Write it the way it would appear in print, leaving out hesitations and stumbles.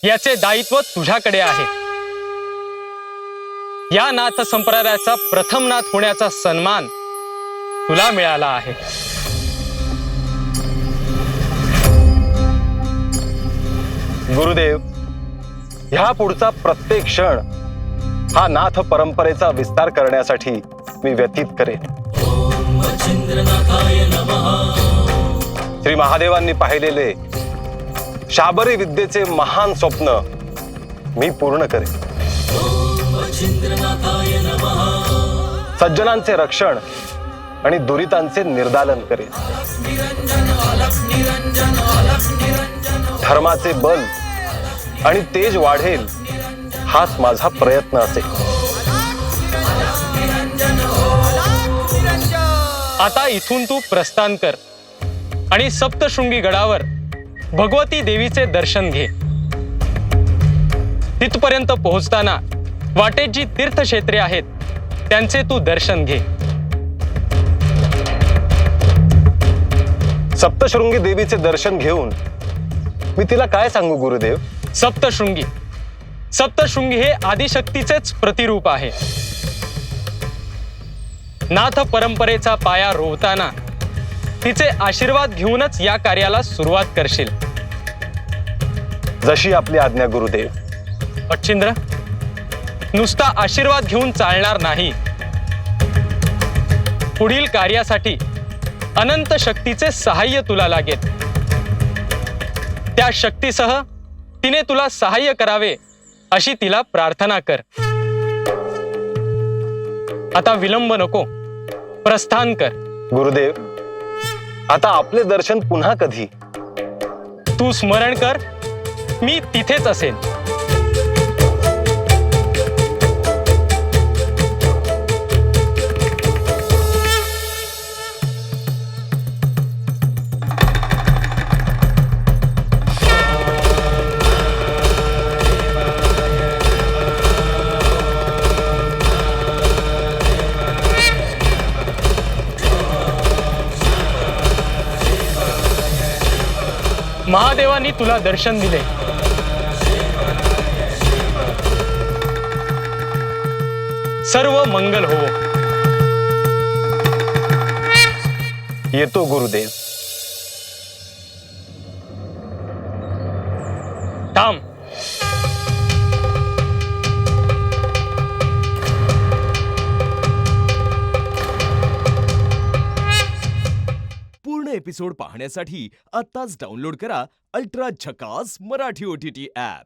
याचे दायित्व तुझ्याकडे आहे। या नाथ संप्रदायाचा प्रथम नाथ होण्याचा सन्मान तुला मिळाला आहे। गुरुदेव, ह्या पुढचा प्रत्येक क्षण हा नाथ परंपरेचा विस्तार करण्यासाठी मी व्यतीत करेन। श्री महादेवांनी पाहिलेले शाबरी विद्येचे महान स्वप्न मी पूर्ण करेन। सज्जनांचे रक्षण आणि दुरितांचे निर्दालन करेन। धर्माचे बल आणि तेज वाढेल हाच माझा प्रयत्न असेल। आता इथून तू प्रस्थान कर आणि सप्तशृंगी गडावर भगवती देवीचे दर्शन घे। तिथपर्यंत पोहोचताना वाटेत जी तीर्थक्षेत्रे आहेत त्यांचे तू दर्शन घे। सप्तशृंगी देवीचे दर्शन घेऊन मी तिला काय सांगू गुरुदेव? सप्तशृंगी सप्तशृंगी हे आदिशक्तीचेच प्रतिरूप आहे। नाथ परंपरेचा पाया रोवताना तिचे आशीर्वाद घेऊनच या कार्याला सुरुवात करशील। जशी आपली आज्ञा गुरुदेव। पच्छिंद्र, नुसता आशीर्वाद घेऊन चालणार नाही। पुढील कार्यासाठी अनंत शक्तीचे सहाय्य तुला लागेल। त्या शक्तीसह तिने तुला सहाय्य करावे अशी तिला प्रार्थना कर। आता विलंब नको, प्रस्थान कर। गुरुदेव, आता आपले दर्शन पुन्हा कधी? तू स्मरण कर, मी तिथेच असेन। महादेवांनी तुला दर्शन दिले। सर्व मंगल हो। येतो गुरुदेव। थांब। पूर्ण एपिसोड पाहण्यासाठी आत्ताच डाउनलोड करा अल्ट्रा झकास मराठी OTT ॲप।